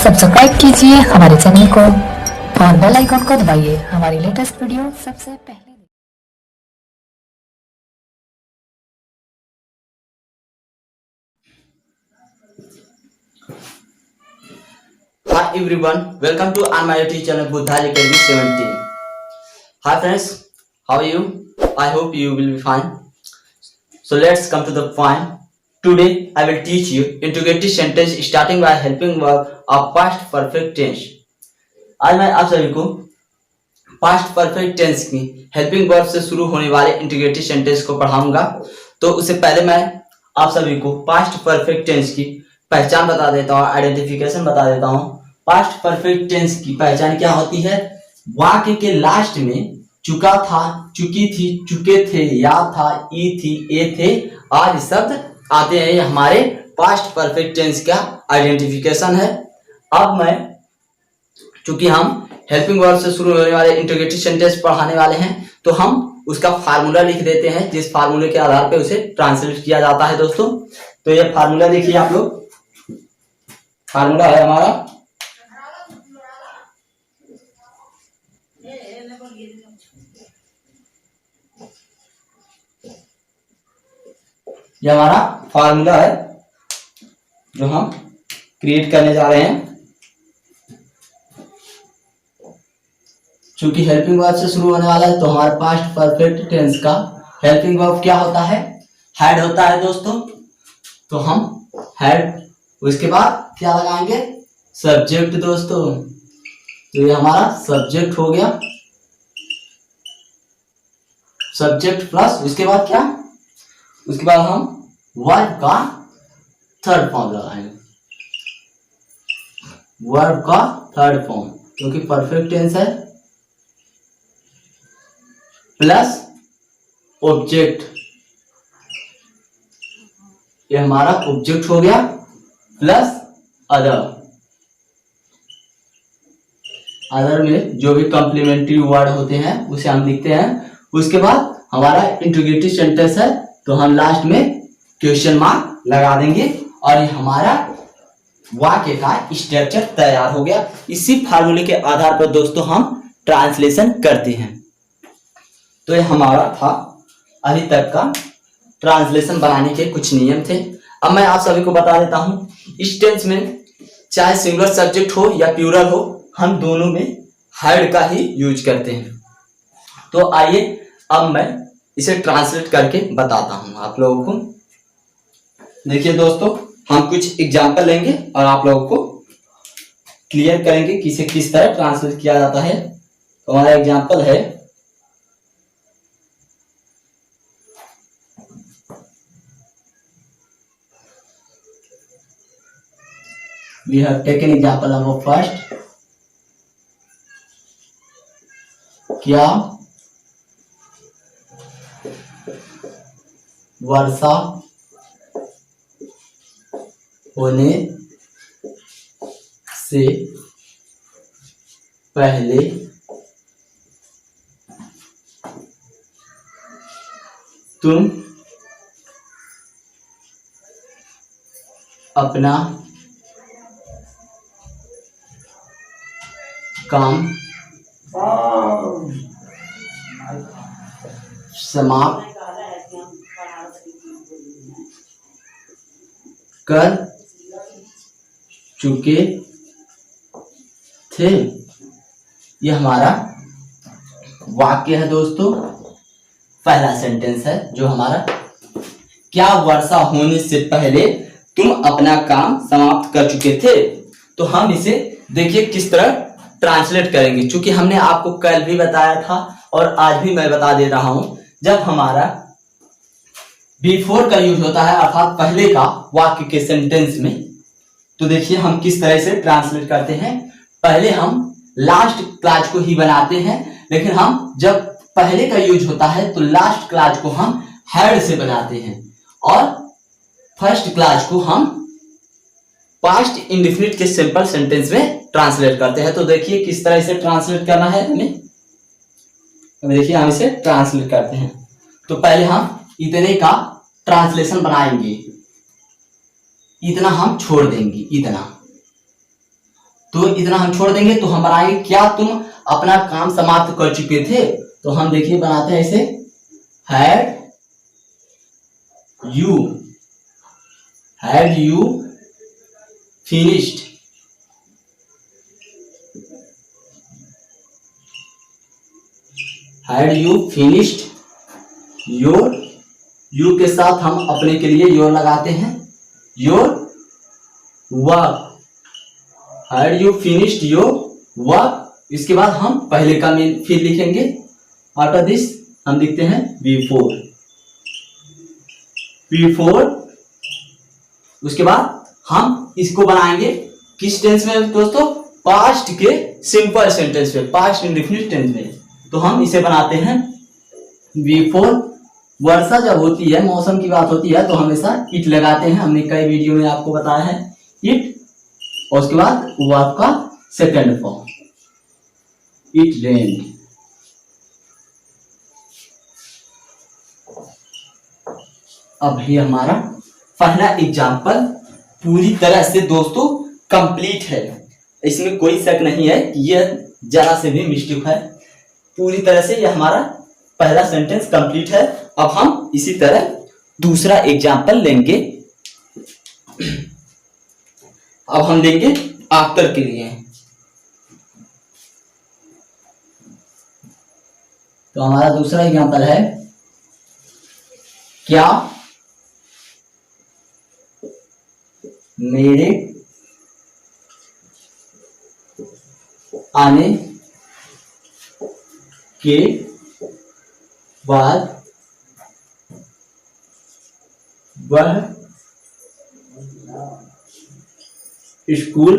Subscribe कीजिए हमारे channel को और बेल आइकन को दबाइए हमारी लेटेस्ट वीडियो सबसे पहले। Hi everyone, welcome to my YouTube channel Buddhaj Academy 17. Hi friends, how are you? I hope you will be fine. So let's come to the point. Today I will teach you integrated sentence starting by helping verb of past perfect tense. आज मैं आप सभी को past perfect tense की helping verb से शुरू होने वाले इंटीग्रेटेड सेंटेंस को पढ़ाऊंगा। तो उससे पहले मैं आप सभी को पास्ट परफेक्ट टेंस की पहचान बता देता हूँ, आइडेंटिफिकेशन बता देता हूँ। पास्ट परफेक्ट टेंस की पहचान क्या होती है? वाक्य के लास्ट में चुका था, चुकी थी, चुके थे, या था, ई थी, ए थे आदि शब्द आते हैं। ये हमारे पास्ट परफेक्ट टेंस का आइडेंटिफिकेशन है। अब मैं चूंकि हम हेल्पिंग वर्ब से शुरू होने वाले इंटीग्रेटेड सेंटेंस पढ़ाने वाले हैं, तो हम उसका फार्मूला लिख देते हैं, जिस फार्मूले के आधार पे उसे ट्रांसलेट किया जाता है। दोस्तों, तो ये फार्मूला देखिए आप लोग। फार्मूला है हमारा ये हमारा फार्मूला है जो हम क्रिएट करने जा रहे हैं। चूंकि हेल्पिंग वर्ब से शुरू होने वाला है, तो हमारे पास्ट परफेक्ट टेंस का हेल्पिंग वर्ब क्या होता है? हैड होता है दोस्तों। तो हम हैड, उसके बाद क्या लगाएंगे? सब्जेक्ट दोस्तों। तो ये हमारा सब्जेक्ट हो गया। सब्जेक्ट प्लस उसके बाद क्या? उसके बाद हम वर्ब का थर्ड फॉर्म लगाएंगे। वर्ब का थर्ड फॉर्म, क्योंकि परफेक्ट टेंस है, प्लस ऑब्जेक्ट। ये हमारा ऑब्जेक्ट हो गया, प्लस अदर। अदर में जो भी कॉम्प्लीमेंट्री वर्ड होते हैं उसे हम लिखते हैं। उसके बाद हमारा इंटीग्रेटेड सेंटेंस है, तो हम लास्ट में क्वेश्चन मार्क लगा देंगे और ये हमारा वाक्य का स्ट्रक्चर तैयार हो गया। इसी फार्मूले के आधार पर दोस्तों हम ट्रांसलेशन करते हैं। तो ये हमारा था अभी तक का ट्रांसलेशन बनाने के कुछ नियम थे। अब मैं आप सभी को बता देता हूं, इस टेंस में चाहे सिंगुलर सब्जेक्ट हो या प्लूरल हो, हम दोनों में हैड का ही यूज करते हैं। तो आइए अब मैं इसे ट्रांसलेट करके बताता हूं आप लोगों को। देखिए दोस्तों, हम कुछ एग्जांपल लेंगे और आप लोगों को क्लियर करेंगे कि इसे किस तरह ट्रांसलेट किया जाता है। तो हमारा एग्जांपल है, we have taken example number first. क्या वर्षा होने से पहले तुम अपना काम समाप्त कर चुके थे। यह हमारा वाक्य है दोस्तों। पहला सेंटेंस है जो हमारा, क्या वर्षा होने से पहले तुम अपना काम समाप्त कर चुके थे। तो हम इसे देखिए किस तरह ट्रांसलेट करेंगे। चूंकि हमने आपको कल भी बताया था और आज भी मैं बता दे रहा हूं, जब हमारा बिफोर का यूज होता है, अर्थात पहले का वाक्य के सेंटेंस में, तो देखिए हम किस तरह से ट्रांसलेट करते हैं। पहले हम लास्ट क्लॉज को ही बनाते हैं, लेकिन हम जब पहले का यूज होता है तो लास्ट क्लॉज को हम हैड से बनाते हैं और फर्स्ट क्लॉज को हम पास्ट इंडेफिनिट के सिंपल सेंटेंस में ट्रांसलेट करते हैं। तो देखिए किस तरह से ट्रांसलेट करना है हमें। देखिए हम इसे ट्रांसलेट करते हैं। तो पहले हम इतने का ट्रांसलेशन बनाएंगे, इतना हम छोड़ देंगे, इतना। तो इतना हम छोड़ देंगे। तो हम बनाएंगे क्या तुम अपना काम समाप्त कर चुके थे। तो हम देखिए बनाते हैं इसे, had you finished, had you finished your, you के साथ हम अपने के लिए योर लगाते हैं, your work, had you finished your work. इसके बाद हम पहले का मेन फिर लिखेंगे। आफ्टर दिस हम लिखते हैं बिफोर, उसके बाद हम इसको बनाएंगे किस टेंस में दोस्तों, पास्ट के सिंपल सेंटेंस में, पास्ट इंडेफिनिट टेंस में। तो हम इसे बनाते हैं बिफोर। वर्षा जब होती है, मौसम की बात होती है, तो हमेशा इट लगाते हैं। हमने कई वीडियो में आपको बताया है इट, और उसके बाद वर्ब का सेकंड फॉर्म, इट रेन्ड। अब ये हमारा पहला एग्जाम्पल पूरी तरह से दोस्तों कंप्लीट है, इसमें कोई शक नहीं है कि यह जरा से भी मिस्टेक है। पूरी तरह से यह हमारा पहला सेंटेंस कंप्लीट है। अब हम इसी तरह दूसरा एग्जाम्पल लेंगे। अब हम लेंगे आफ्टर के लिए। तो हमारा दूसरा एग्जाम्पल है, क्या मेरे आने के बाद वह स्कूल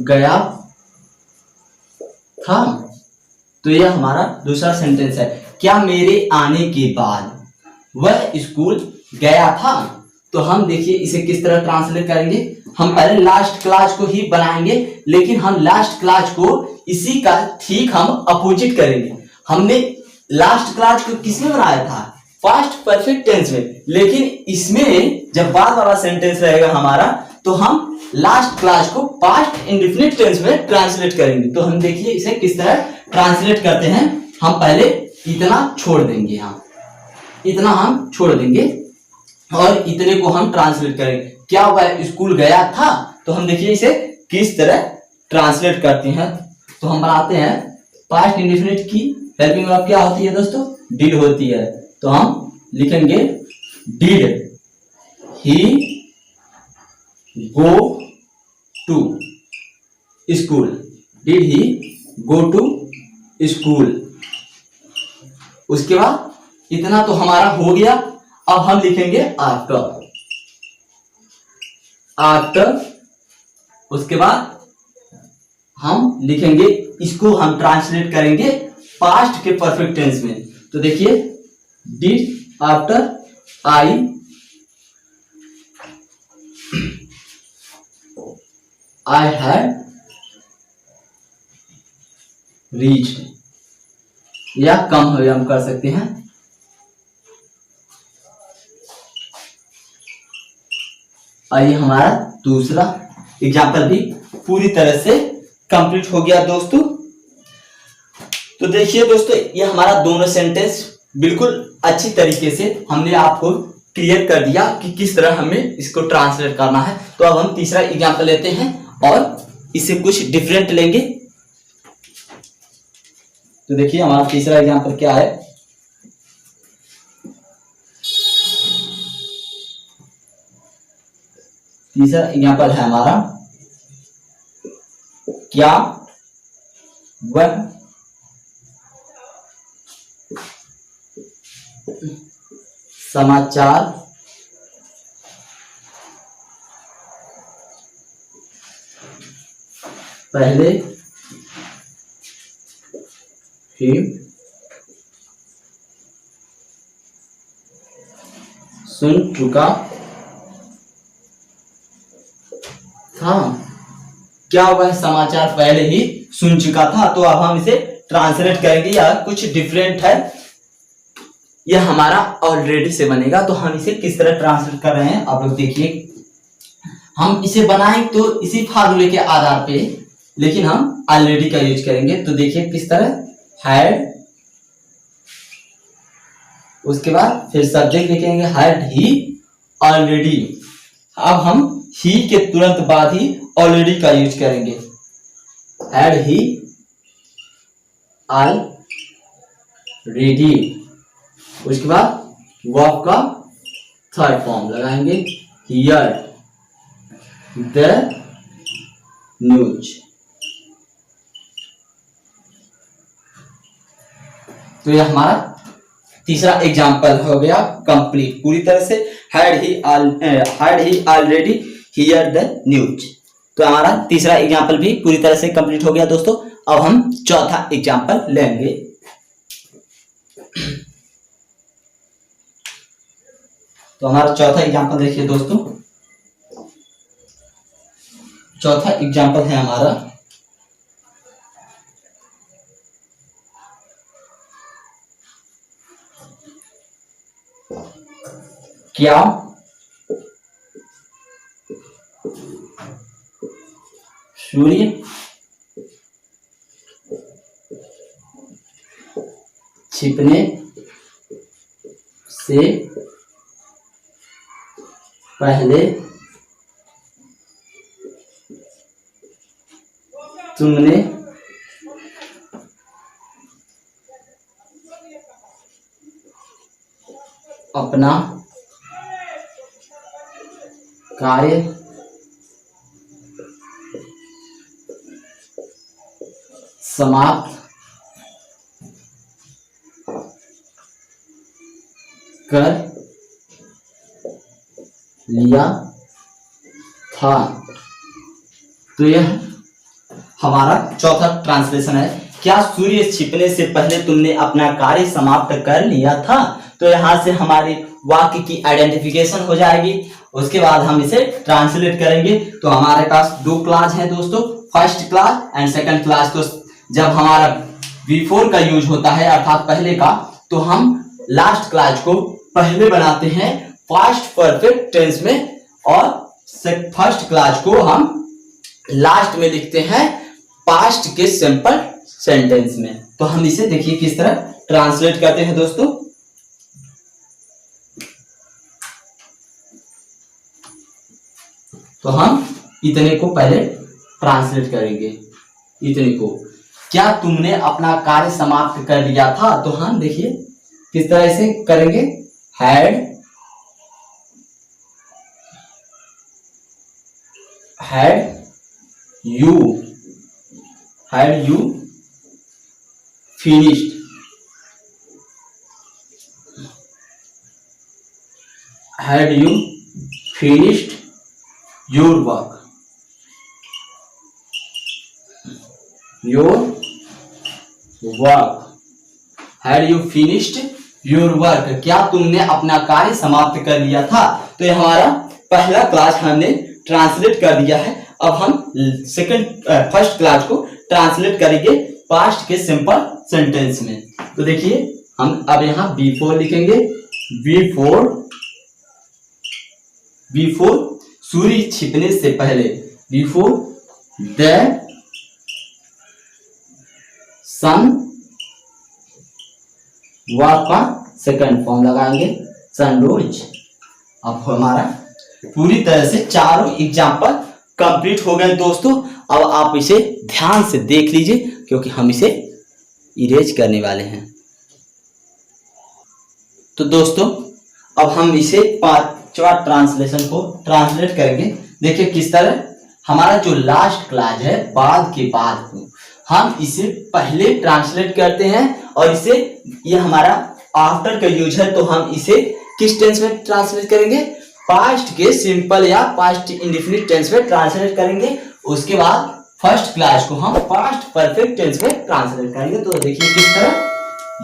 गया था। तो यह हमारा दूसरा सेंटेंस है, क्या मेरे आने के बाद वह स्कूल गया था। तो हम देखिए इसे किस तरह ट्रांसलेट करेंगे। हम पहले लास्ट क्लास को ही बनाएंगे, लेकिन हम लास्ट क्लास को इसी का ठीक हम अपोजिट करेंगे। हमने लास्ट क्लास को किसमें बनाया था, पास्ट परफेक्ट टेंस में, लेकिन इसमें जब बाद वाला सेंटेंस रहेगा हमारा, तो हम लास्ट क्लास को पास्ट इंडेफिनिट टेंस में ट्रांसलेट करेंगे। तो हम देखिए इसे किस तरह ट्रांसलेट करते हैं। हम पहले इतना छोड़ देंगे, यहाँ इतना हम छोड़ देंगे और इतने को हम ट्रांसलेट करेंगे। क्या वह स्कूल गया था। तो हम देखिए इसे किस तरह ट्रांसलेट करते हैं। तो हम बनाते हैं पास्ट इंडेफिनिट की हेल्पिंग वर्ब क्या होती है दोस्तों, डिड होती है। तो हम लिखेंगे did he go to school, did he go to school. उसके बाद इतना तो हमारा हो गया। अब हम लिखेंगे आफ्टर, उसके बाद हम लिखेंगे, इसको हम ट्रांसलेट करेंगे पास्ट के परफेक्ट टेंस में। तो देखिए did after I had reached, या कम हम कर सकते हैं। आइए हमारा दूसरा एग्जाम्पल भी पूरी तरह से कंप्लीट हो गया दोस्तों। तो देखिए दोस्तों, ये हमारा दोनों सेंटेंस बिल्कुल अच्छी तरीके से हमने आपको क्लियर कर दिया कि किस तरह हमें इसको ट्रांसलेट करना है। तो अब हम तीसरा एग्जाम्पल लेते हैं और इसे कुछ डिफरेंट लेंगे। तो देखिए हमारा तीसरा एग्जाम्पल क्या है। तीसरा एग्जाम्पल है हमारा, क्या वह समाचार पहले ही सुन चुका था। क्या वह समाचार पहले ही सुन चुका था। तो अब हम इसे ट्रांसलेट करेंगे, या कुछ डिफरेंट है, यह हमारा ऑलरेडी से बनेगा। तो हम इसे किस तरह ट्रांसलेट कर रहे हैं आप लोग देखिए। हम इसे बनाएं तो इसी फार्मूले के आधार पे, लेकिन हम ऑलरेडी का यूज करेंगे। तो देखिए किस तरह, हैड, उसके बाद फिर सब्जेक्ट लिखेंगे हैड ही ऑलरेडी। अब हम ही के तुरंत बाद ही ऑलरेडी का यूज करेंगे, हैड ही ऑलरेडी। उसके बाद वर्ब का थर्ड फॉर्म लगाएंगे, हियर द न्यूज। तो ये हमारा तीसरा एग्जाम्पल हो गया कंप्लीट पूरी तरह से, had he already here the news. तो हमारा तीसरा एग्जाम्पल भी पूरी तरह से कंप्लीट हो गया दोस्तों। अब हम चौथा एग्जाम्पल लेंगे। तो हमारा चौथा एग्जाम्पल देखिए दोस्तों, चौथा एग्जाम्पल है हमारा, क्या सूर्य छिपने से पहले तुमने अपना कार्य समाप्त कर लिया था। तो यह हमारा चौथा ट्रांसलेशन है, क्या सूर्य छिपने से पहले तुमने अपना कार्य समाप्त कर लिया था। तो यहां से हमारी वाक्य की आइडेंटिफिकेशन हो जाएगी। उसके बाद हम इसे ट्रांसलेट करेंगे। तो हमारे पास दो क्लास हैं दोस्तों, first class and second class. तो जब हमारा बिफोर का यूज होता है अर्थात पहले का, तो हम लास्ट क्लास को पहले बनाते हैं पास्ट परफेक्ट टेंस में, और फर्स्ट क्लास को हम लास्ट में लिखते हैं पास्ट के सिंपल सेंटेंस में। तो हम इसे देखिए किस तरह ट्रांसलेट करते हैं दोस्तों। तो हम इतने को पहले ट्रांसलेट करेंगे, इतने को, क्या तुमने अपना कार्य समाप्त कर लिया था। तो हम देखिए किस तरह से करेंगे, had you finished your work, had you finished your work, क्या तुमने अपना कार्य समाप्त कर लिया था। तो ये हमारा पहला क्लास हमने ट्रांसलेट कर दिया है। अब हम फर्स्ट क्लास को ट्रांसलेट करेंगे पास्ट के सिंपल सेंटेंस में। तो देखिए हम अब यहां बिफोर लिखेंगे, बिफोर सूर्य छिपने से पहले, बिफोर द सन, वर्ब का सेकंड फॉर्म लगाएंगे सनरोज। अब हमारा पूरी तरह से चारों एग्जाम्पल कंप्लीट हो गए दोस्तों। अब आप इसे ध्यान से देख लीजिए क्योंकि हम इसे इरेज करने वाले हैं। तो दोस्तों अब हम इसे पांचवा ट्रांसलेशन को ट्रांसलेट करेंगे। देखिए किस तरह हमारा जो लास्ट क्लास है बाद के बाद को हम इसे पहले ट्रांसलेट करते हैं, और इसे ये हमारा आफ्टर का यूज है, तो हम इसे किस टेंस में ट्रांसलेट करेंगे, पास्ट के सिंपल या पास्ट इंडेफिनिट टेंस में ट्रांसलेट करेंगे। उसके बाद फर्स्ट क्लास को हम पास्ट परफेक्ट टेंस में ट्रांसलेट करेंगे। तो देखिए किस तरह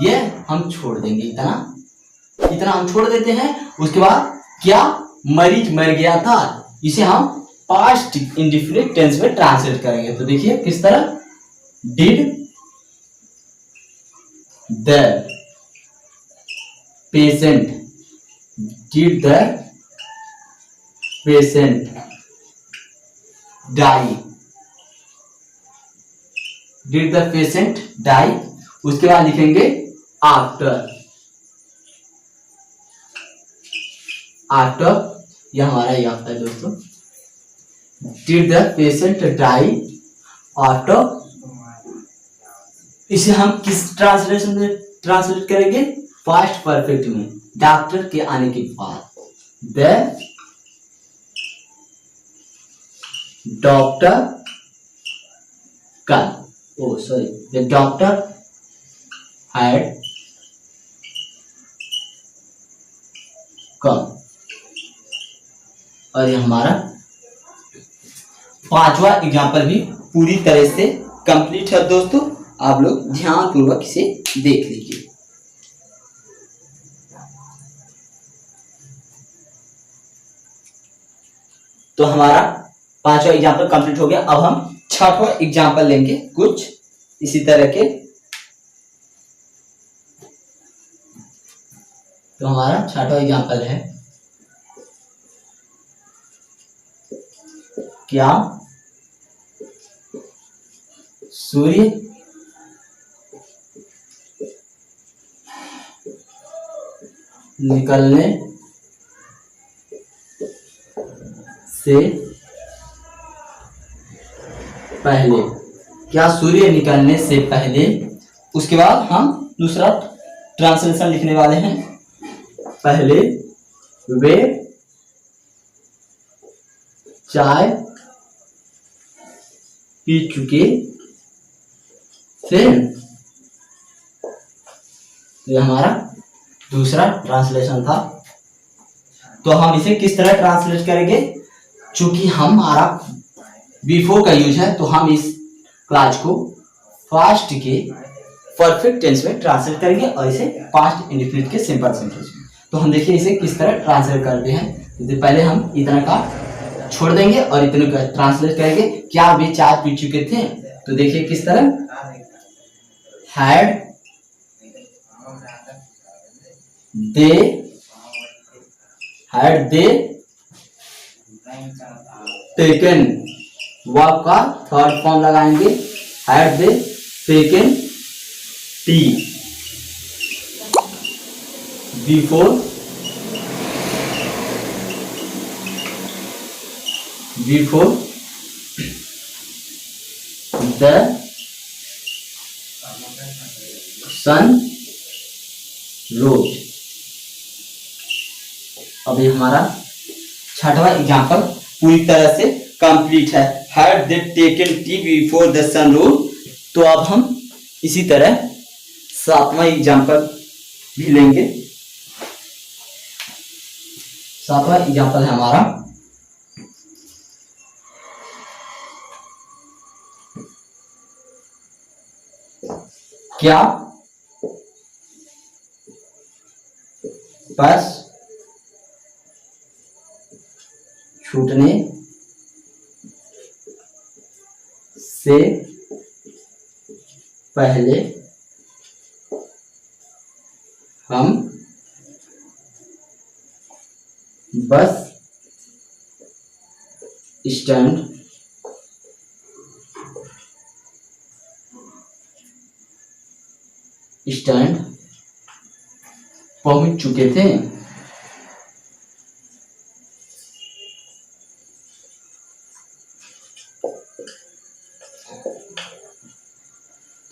ये हम छोड़ देंगे, इतना हम छोड़ देते हैं। उसके बाद क्या मरीज मर गया था, इसे हम पास्ट इंडेफिनिट टेंस में ट्रांसलेट करेंगे। तो देखिए किस तरह, did the patient die, did the patient die, उसके बाद लिखेंगे आफ्टर, आफ्टर, यह हमारा ये आता है दोस्तों, did the patient die after. इसे हम किस ट्रांसलेशन में ट्रांसलेट करेंगे? पास्ट परफेक्ट में, डॉक्टर के आने के बाद। The doctor come, oh sorry, the doctor had come. और ये हमारा पांचवा एग्जाम्पल भी पूरी तरह से कंप्लीट है दोस्तों, आप लोग ध्यान पूर्वक इसे देख लीजिए। तो हमारा पांचवा एग्जाम्पल कंप्लीट हो गया। अब हम छठवां एग्जाम्पल लेंगे कुछ इसी तरह के। तो हमारा छठवां एग्जाम्पल है, क्या सूर्य निकलने से पहले, क्या सूर्य निकलने से पहले। उसके बाद हम दूसरा ट्रांसलेशन लिखने वाले हैं, पहले वे चाय पी चुके थे। ये हमारा दूसरा ट्रांसलेशन था। तो हम इसे किस तरह ट्रांसलेट करेंगे? चूंकि हमारा बिफोर का यूज है, तो हम इस क्लास को पास्ट के परफेक्ट टेंस में ट्रांसलेट करेंगे और इसे पास्ट इंडेफिनिट के सिंपल सेंटेंस में। तो हम देखिए इसे किस तरह ट्रांसलेट करते हैं। तो पहले हम इतना का छोड़ देंगे और इतने का ट्रांसलेट करेंगे, क्या वे चाय पी चुके थे। तो देखिए किस तरह, हैड दे टेकन, वर्ब का थर्ड फॉर्म लगाएंगे, had they taken tea before the sun rose। अभी हमारा छठवां एग्जाम्पल पूरी तरह से कंप्लीट है, had they taken tea before the sun rose. तो अब हम इसी तरह सातवां एग्जाम्पल भी लेंगे। सातवां एग्जाम्पल है हमारा, क्या बस छूटने से पहले हम बस स्टैंड पहुंच चुके थे।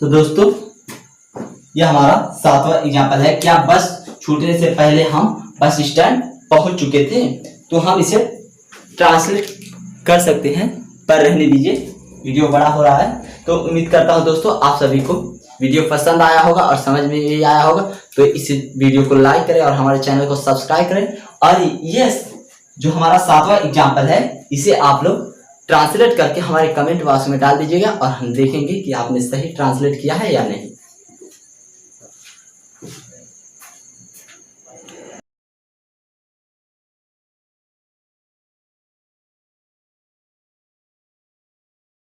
तो दोस्तों यह हमारा सातवां एग्जाम्पल है, क्या बस छूटने से पहले हम बस स्टैंड पहुंच चुके थे। तो हम इसे ट्रांसलेट कर सकते हैं, पर रहने दीजिए, वीडियो बड़ा हो रहा है। तो उम्मीद करता हूं दोस्तों आप सभी को वीडियो पसंद आया होगा और समझ में भी आया होगा। तो इस वीडियो को लाइक करें और हमारे चैनल को सब्सक्राइब करें। और ये जो हमारा सातवां एग्जाम्पल है, इसे आप लोग ट्रांसलेट करके हमारे कमेंट बॉक्स में डाल दीजिएगा और हम देखेंगे कि आपने सही ट्रांसलेट किया है या नहीं।